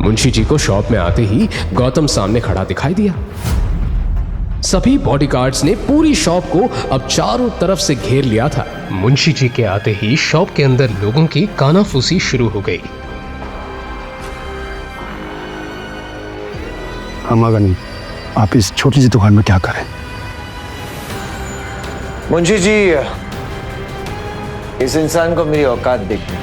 मुंशी जी को शॉप में आते ही गौतम सामने खड़ा दिखाई दिया। सभी बॉडीगार्ड्स ने पूरी शॉप को अब चारों तरफ से घेर लिया था। मुंशी जी के आते ही शॉप के अंदर लोगों की कानाफूसी शुरू हो गई। मगन, आप इस छोटी सी दुकान में क्या करें? मुंशी जी, इस इंसान को मेरी औकात देखनी।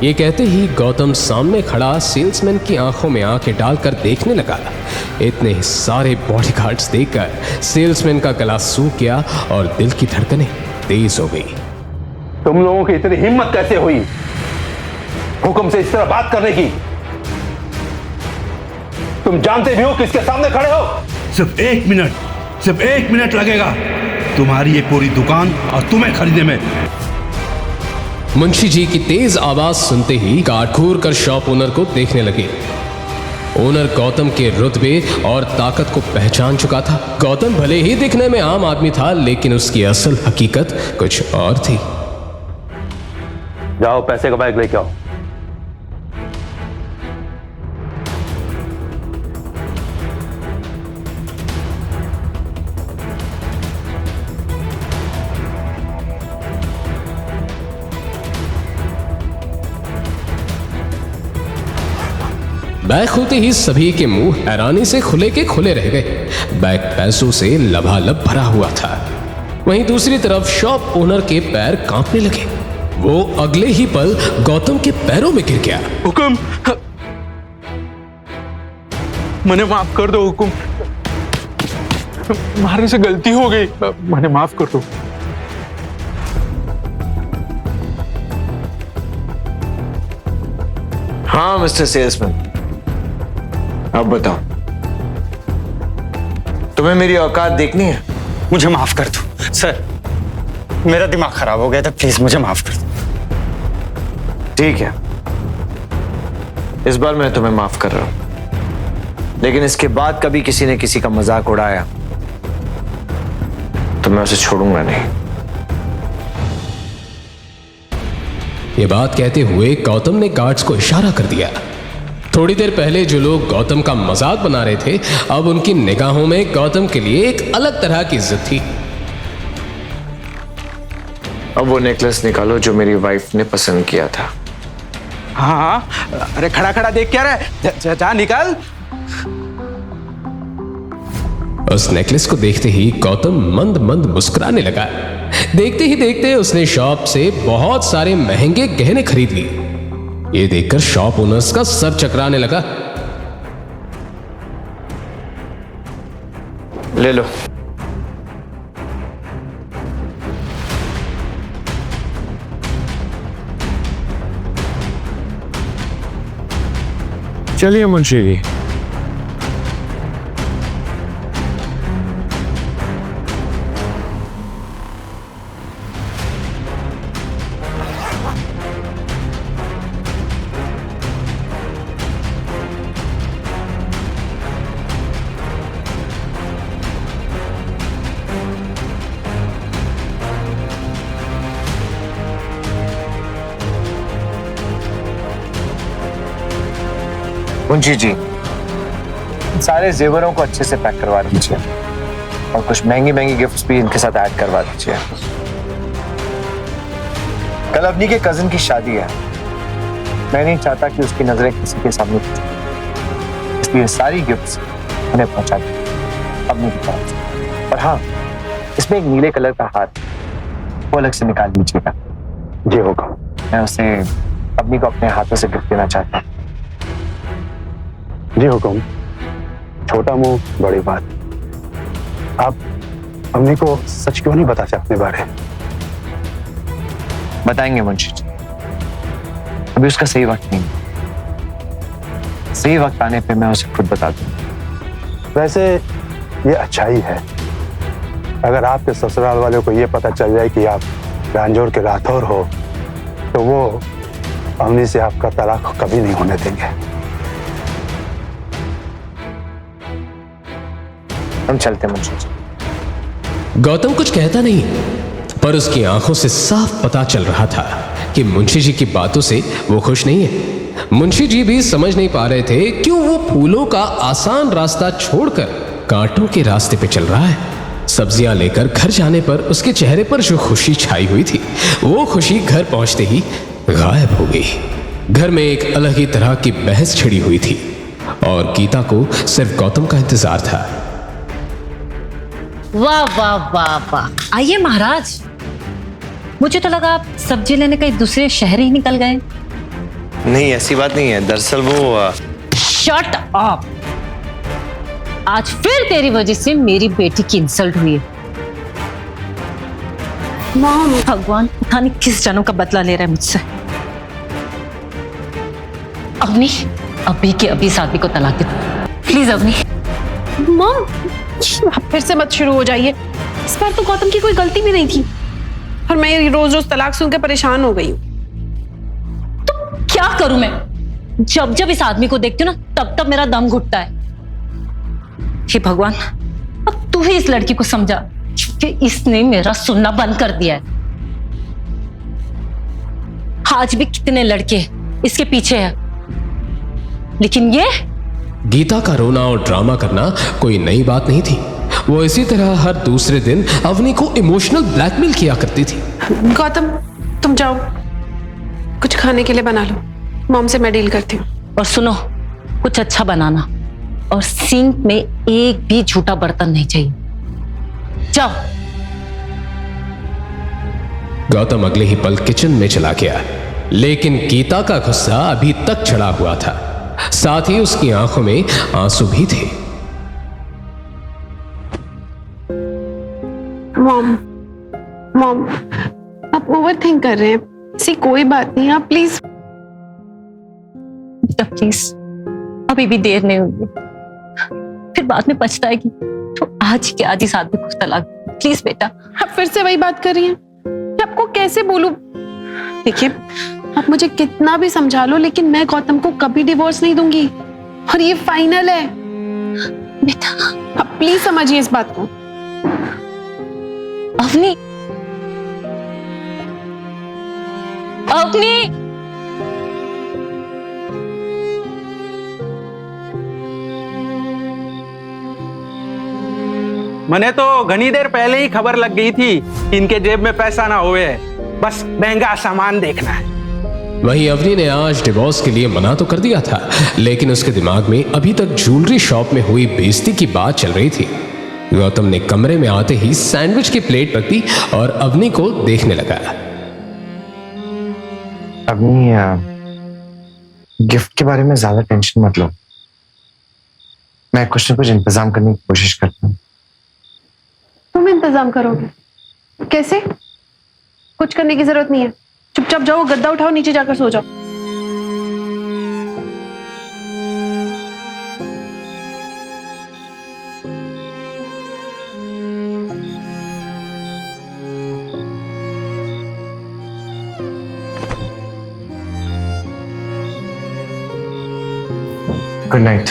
ये कहते ही गौतम सामने खड़ा सेल्समैन की आंखों में आंखें डालकर देखने लगा। इतने सारे बॉडीगार्ड्स देखकर सेल्समैन का गला सूख गया और दिल की धड़कनें तेज हो गई। तुम लोगों की इतनी हिम्मत कैसे हुई हुक्म से इस तरह बात करने की? तुम जानते भी हो किसके सामने खड़े हो? सिर्फ एक मिनट लगेगा तुम्हारी ये पूरी दुकान और तुम्हें खरीदने में। मुंशी जी की तेज आवाज सुनते ही गार्ड घूर कर शॉप ओनर को देखने लगे। ओनर गौतम के रुतबे और ताकत को पहचान चुका था। गौतम भले ही दिखने में आम आदमी था, लेकिन उसकी असल हकीकत कुछ और थी। जाओ पैसे का बैग लेके आओ। बैग खुलते ही सभी के मुंह हैरानी से खुले के खुले रह गए। बैग पैसों से लबालब भरा हुआ था। वहीं दूसरी तरफ शॉप ओनर के पैर कांपने लगे। वो अगले ही पल गौतम के पैरों में गिर गया। हुकुम, मने माफ कर दो हुकुम, मारने से गलती हो गई, मने माफ कर दो। हाँ मिस्टर सेल्समैन, अब बताओ, तुम्हें मेरी औकात देखनी है? मुझे माफ कर दो सर, मेरा दिमाग खराब हो गया था, प्लीज मुझे माफ कर दो। ठीक है, इस बार मैं तुम्हें माफ कर रहा हूं, लेकिन इसके बाद कभी किसी ने किसी का मजाक उड़ाया तो मैं उसे छोड़ूंगा नहीं। ये बात कहते हुए गौतम ने गार्ड्स को इशारा कर दिया। थोड़ी देर पहले जो लोग गौतम का मजाक बना रहे थे, अब उनकी निगाहों में गौतम के लिए एक अलग तरह की इज्जत थी। अब वो नेकलेस निकालो जो मेरी वाइफ ने पसंद किया था। हाँ, अरे खड़ा खड़ा देख क्या रहा है, जा निकाल। उस नेकलेस को देखते ही गौतम मंद मंद मुस्कुराने लगा। देखते ही देखते उसने शॉप से बहुत सारे महंगे गहने खरीद लिए। ये देखकर शॉप ओनर्स का सर चकराने लगा। ले लो। चलिए मुंशी जी। मुंशी जी, सारे जेवरों को अच्छे से पैक करवा दीजिए और कुछ महंगी महंगी गिफ्ट्स भी इनके साथ ऐड करवा दीजिए। कल अवनी के कजिन की शादी है, मैं नहीं चाहता कि उसकी नजरें किसी के सामने पड़े, इसलिए सारी गिफ्ट्स उन्हें पहुंचा दी अवनी की तरफ से। और हाँ, इसमें एक नीले कलर का हार वो अलग से निकाल लीजिएगा। जी होगा। मैं उसे अवनी को अपने हाथों से गिफ्ट देना चाहता हूँ। जी हुकुम। छोटा मुंह बड़ी बात। आप अम्मी को सच क्यों नहीं बताते अपने बारे? बताएंगे मुंशी जी, अभी उसका सही वक्त नहीं। सही वक्त आने पे मैं उसे खुद बता दूंगा। वैसे ये अच्छा ही है। अगर आपके ससुराल वालों को ये पता चल जाए कि आप रांझोर के राठौर हो, तो वो अम्मी से आपका तलाक कभी नहीं होने देंगे। हम चलते मुंशी जी। गौतम कुछ कहता नहीं, पर उसकी आंखों से साफ पता चल रहा था कि मुंशी जी की बातों से वो खुश नहीं है। मुंशी जी भी समझ नहीं पा रहे थे क्यों वो फूलों का आसान रास्ता छोड़कर कांटों के रास्ते पे चल रहा है। सब्जियां लेकर घर जाने पर उसके चेहरे पर जो खुशी छाई हुई थी, वो खुशी घर पहुंचते ही गायब हो गई। घर में एक अलग ही तरह की बहस छिड़ी हुई थी और गीता को सिर्फ गौतम का इंतजार था। वाह वाह वाह वाह, आइए महाराज। मुझे तो लगा आप सब्जी लेने कहीं दूसरे शहर ही निकल गए। नहीं, ऐसी बात नहीं है। दरअसल वो शट अप। आज फिर तेरी वजह से मेरी बेटी की इंसल्ट हुई है। मॉम, भगवान पता नहीं किस जानों का बदला ले रहा है मुझसे। अवनी, अभी के अभी इस आदमी को तलाक दे प्लीज। अवनी। मॉम, आप फिर से मत शुरू हो जाइए। इस बार तो गौतम की कोई गलती भी नहीं थी और मैं रोज रोज तलाक सुनकर परेशान हो गई हूँ। तो क्या करूं मैं? जब जब इस आदमी को देखती हूँ ना, तब तब मेरा दम घुटता है। हे भगवान, अब तू ही इस लड़की को समझा कि इसने मेरा सुनना बंद कर दिया है। आज भी कितने लड़के इसके पीछे हैं, लेकिन ये गीता का रोना और ड्रामा करना कोई नई बात नहीं थी। वो इसी तरह हर दूसरे दिन अवनी को इमोशनल ब्लैकमेल किया करती थी। गौतम, तुम जाओ, कुछ खाने के लिए बना लो। मॉम से मैं डील करती हूँ। और सुनो, कुछ अच्छा बनाना और सिंक में एक भी झूठा बर्तन नहीं चाहिए। जाओ। गौतम अगले ही पल किचन में चला गया, लेकिन गीता का गुस्सा अभी तक चढ़ा हुआ था, साथ ही उसकी आंखों में आंसू भी थे। मॉम, आप ओवर थिंक कर रहे हैं। ऐसी कोई बात नहीं, आप प्लीज प्लीज, अभी भी देर नहीं हुई, फिर बाद में पछताएगी। तो आज के आज इस आदमी को तलाक प्लीज बेटा। आप फिर से वही बात कर रही हैं। मैं आपको कैसे बोलूं? देखिए, आप मुझे कितना भी समझा लो, लेकिन मैं गौतम को कभी डिवोर्स नहीं दूंगी और ये फाइनल है। बेटा, आप प्लीज समझिए इस बात को। अवनी, अवनी, मने तो घनी देर पहले ही खबर लग गई थी कि इनके जेब में पैसा ना होवे, बस महंगा सामान देखना है। वहीं अवनी ने आज डिवोर्स के लिए मना तो कर दिया था, लेकिन उसके दिमाग में अभी तक ज्वेलरी शॉप में हुई बेइज्जती की बात चल रही थी। गौतम ने कमरे में आते ही सैंडविच की प्लेट रखी और अवनी को देखने लगा। अवनी, गिफ्ट के बारे में ज्यादा टेंशन मत लो। मैं कुछ न कुछ इंतजाम करने की कोशिश करता हूँ। तुम इंतजाम करोगे? कैसे? कुछ करने की जरूरत नहीं है। चुपचाप जाओ, गद्दा उठाओ, नीचे जाकर सो जाओ। Good night.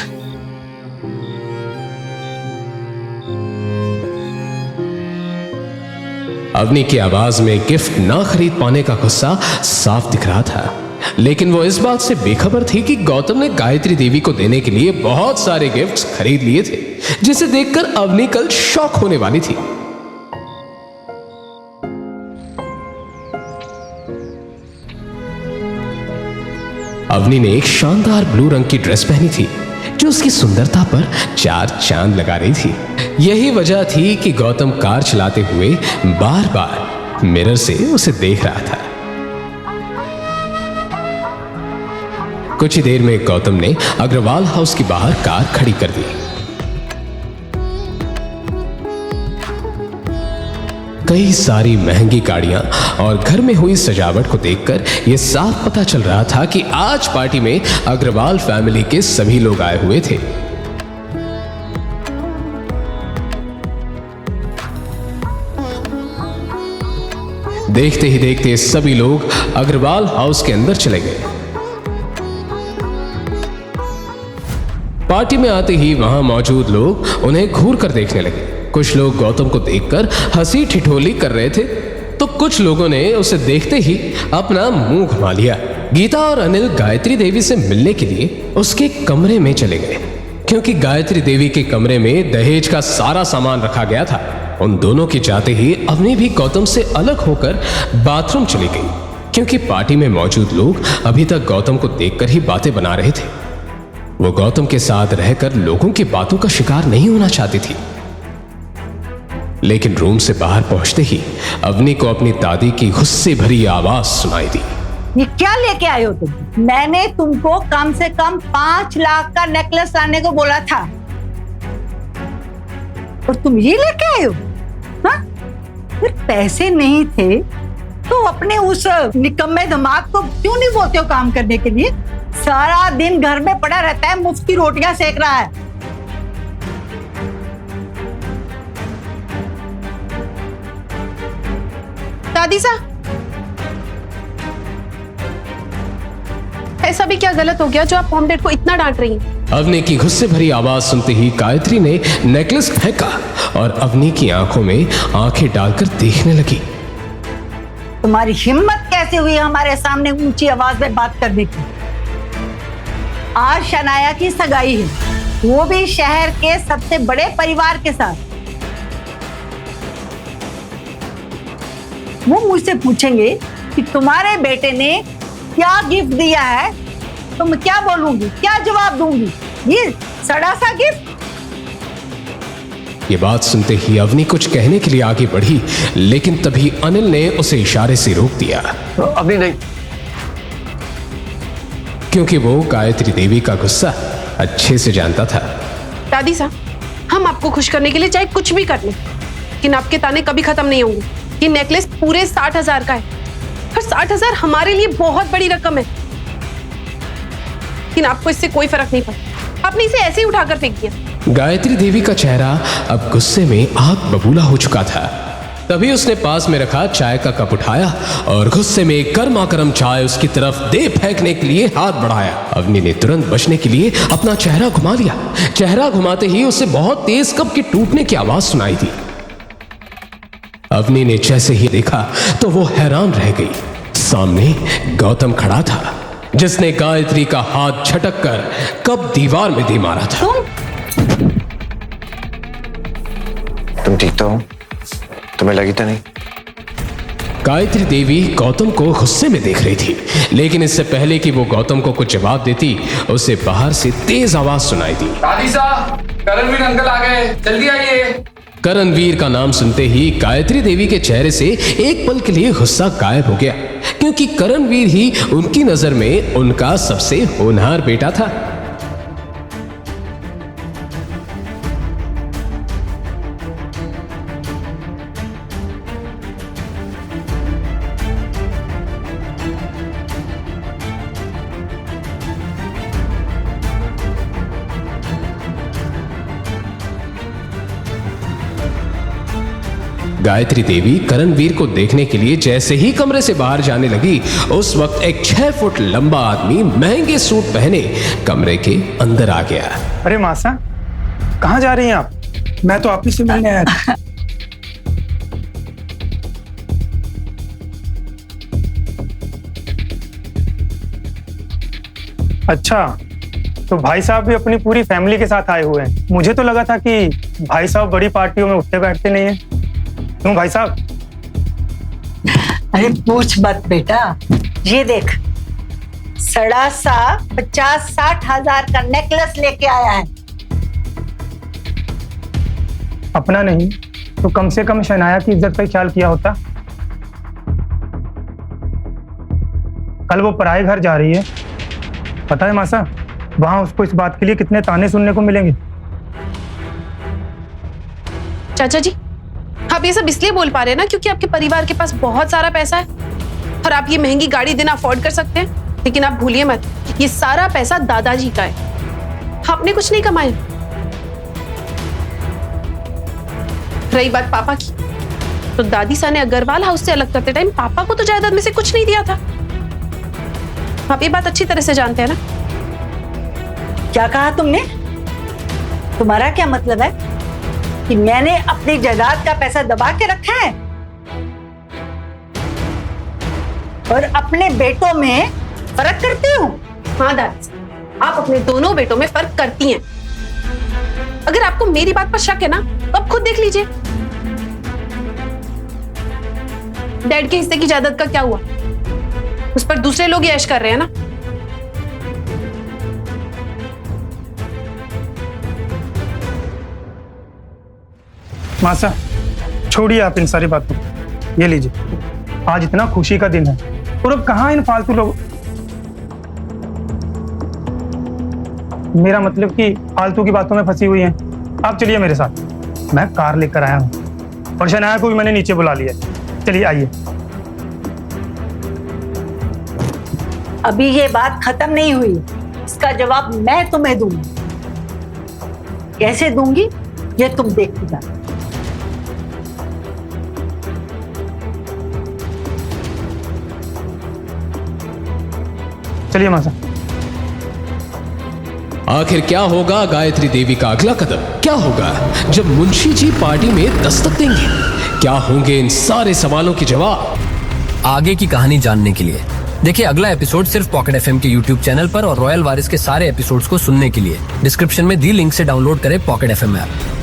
अवनी की आवाज में गिफ्ट ना खरीद पाने का गुस्सा साफ दिख रहा था, लेकिन वो इस बात से बेखबर थी कि गौतम ने गायत्री देवी को देने के लिए बहुत सारे गिफ्ट्स खरीद लिए थे, जिसे देखकर अवनी कल शॉक होने वाली थी। अवनी ने एक शानदार ब्लू रंग की ड्रेस पहनी थी, जो उसकी सुंदरता पर चार चांद लगा रही थी। यही वजह थी कि गौतम कार चलाते हुए बार बार मिरर से उसे देख रहा था। कुछ ही देर में गौतम ने अग्रवाल हाउस के बाहर कार खड़ी कर दी। कई सारी महंगी गाड़ियां और घर में हुई सजावट को देखकर यह साफ पता चल रहा था कि आज पार्टी में अग्रवाल फैमिली के सभी लोग आए हुए थे। देखते ही देखते सभी लोग अग्रवाल हाउस के अंदर चले गए। पार्टी में आते ही वहां मौजूद लोग उन्हें घूर कर देखने लगे। कुछ लोग गौतम को देखकर हंसी ठिठोली कर रहे थे, तो कुछ लोगों ने उसे देखते ही अपना मुंह घुमा लिया। गीता और अनिल गायत्री देवी से मिलने के लिए उसके कमरे में चले गए, क्योंकि गायत्री देवी के कमरे में दहेज का सारा सामान रखा गया था। उन दोनों के जाते ही अवनी भी गौतम से अलग होकर बाथरूम चली गई, क्योंकि पार्टी में मौजूद लोग अभी तक गौतम को देखकर ही बातें बना रहे थे। वो गौतम के साथ रहकर लोगों की बातों का शिकार नहीं होना चाहती थी। लेकिन रूम से बाहर पहुंचते ही अवनी को अपनी दादी की गुस्से भरी आवाज सुनाई दी। ये क्या लेके आए हो तुम? मैंने तुमको कम से कम 5 लाख का नेकलेस लाने को बोला था और तुम ये लेके आए हो? हाँ? फिर पैसे नहीं थे तो अपने उस निकम्मे दिमाग को क्यों नहीं बोलते हो काम करने के लिए? सारा दिन घर में पड़ा रहता है, मुफ्त की रोटियां सेक रहा है। दादी साहब, ऐसा भी क्या गलत हो गया जो आप मॉम डैड को इतना डांट रही हैं? अवनी की गुस्से भरी आवाज सुनते ही गायत्री ने नेकलेस फेंका और अवनी की आंखों में आंखें डालकर देखने लगी। तुम्हारी हिम्मत कैसे हुई हमारे सामने ऊंची आवाज में बात करने की? आज शनाया की सगाई है, वो भी शहर के सबसे बड़े परिवार के साथ। वो मुझसे पूछेंगे कि तुम्हारे बेटे ने क्या गिफ्ट दिया है, तो मैं क्या बोलूंगी, क्या जवाब दूंगी? ये सड़ा सा गिफ्ट। ये बात सुनते ही अवनी कुछ कहने के लिए आगे बढ़ी, लेकिन तभी अनिल ने उसे इशारे से रोक दिया। अभी नहीं, क्योंकि वो गायत्री देवी का गुस्सा अच्छे से जानता था। दादी साहब, हम आपको खुश करने के लिए चाहे कुछ भी कर लें, लेकिन आपके ताने कभी खत्म नहीं होंगे। ये नेकलेस पूरे 60,000 का है और 60,000 हमारे लिए बहुत बड़ी रकम है, लेकिन आपको इससे कोई फर्क नहीं पड़ा। आपने इसे ऐसे ही उठाकर फेंक दिया। गायत्री देवी का चेहरा अब गुस्से में आग बबूला हो चुका था। तभी उसने पास में रखा चाय का कप उठाया और गुस्से में गर्मा गर्म चाय उसकी तरफ दे फेंकने के लिए हाथ बढ़ाया। अवनी ने तुरंत बचने के लिए अपना चेहरा घुमा लिया। चेहरा घुमाते ही उसे बहुत तेज कप के टूटने की आवाज सुनाई दी। अवनी ने जैसे ही देखा तो वो हैरान रह गई। सामने गौतम खड़ा था, जिसने गायत्री का हाथ झटक कर कप दीवार में दे मारा था। तुम ठीक तो हो? तुम्हें लगी तो नहीं? गायत्री देवी गौतम को गुस्से में देख रही थी, लेकिन इससे पहले कि वो गौतम को कुछ जवाब देती, उसे बाहर से तेज आवाज सुनाई दी। दादी साहब, करणवीर अंकल आ गए, जल्दी आइए। करणवीर का नाम सुनते ही गायत्री देवी के चेहरे से एक पल के लिए गुस्सा गायब हो गया, क्योंकि करणवीर ही उनकी नजर में उनका सबसे होनहार बेटा था। गायत्री देवी करणवीर को देखने के लिए जैसे ही कमरे से बाहर जाने लगी, उस वक्त एक 6 फुट लंबा आदमी महंगे सूट पहने कमरे के अंदर आ गया। अरे मासा, कहाँ जा रही हैं आप? मैं तो आप ही से मिलने आया था। अच्छा, तो भाई साहब भी अपनी पूरी फैमिली के साथ आए हुए हैं। मुझे तो लगा था कि भाई साहब बड़ी पार्टियों में उठते बैठते नहीं है। क्यों भाई साहब? अरे पूछ मत बेटा, ये देख, सड़ा सा 50-60 हजार का नेकलेस लेके आया है। अपना नहीं तो कम से कम शनाया की इज्जत का ख्याल किया होता। कल वो पराए घर जा रही है, पता है मासा, वहां उसको इस बात के लिए कितने ताने सुनने को मिलेंगे। चाचा जी, आप ये सब इसलिए बोल पा रहे हैं ना क्योंकि आपके परिवार के पास बहुत सारा पैसा है और आप ये महंगी गाड़ी देना अफोर्ड कर सकते हैं। लेकिन आप भूलिए मत, ये सारा पैसा दादाजी का है, आपने कुछ नहीं कमाया। रही बात पापा की, तो दादी सा ने अग्रवाल हाउस से अलग करते टाइम पापा को तो जायदाद में से कुछ नहीं दिया था। आप ये बात अच्छी तरह से जानते हैं ना। क्या कहा तुमने? तुम्हारा क्या मतलब है कि मैंने अपनी जायदाद का पैसा दबा के रखा है और अपने बेटों में फर्क करती हूँ? हाँ दादी, आप अपने दोनों बेटों में फर्क करती हैं। अगर आपको मेरी बात पर शक है ना, तो आप खुद देख लीजिए। डैड के हिस्से की जायदाद का क्या हुआ? उस पर दूसरे लोग ऐश कर रहे हैं ना। मासा, छोड़िए आप इन सारी बातों को। ये लीजिए, आज इतना खुशी का दिन है और अब कहाँ इन फालतू लोग, मेरा मतलब कि फालतू की बातों में फंसी हुई हैं। आप चलिए मेरे साथ, मैं कार लेकर आया हूँ और शनाया को भी मैंने नीचे बुला लिया है। चलिए आइए। अभी ये बात खत्म नहीं हुई, इसका जवाब मैं तुम्हें दूंगी। कैसे दूंगी ये तुम देखते जाओ। चलिए मासा। आखिर क्या होगा गायत्री देवी का अगला कदम? क्या होगा जब मुंशी जी पार्टी में दस्तक देंगे? क्या होंगे इन सारे सवालों के जवाब? आगे की कहानी जानने के लिए देखिए अगला एपिसोड सिर्फ पॉकेट एफएम के यूट्यूब चैनल पर और रॉयल वारिस के सारे एपिसोड्स को सुनने के लिए डिस्क्रिप्शन में दी लिंक से डाउनलोड करें पॉकेट एफएम ऐप।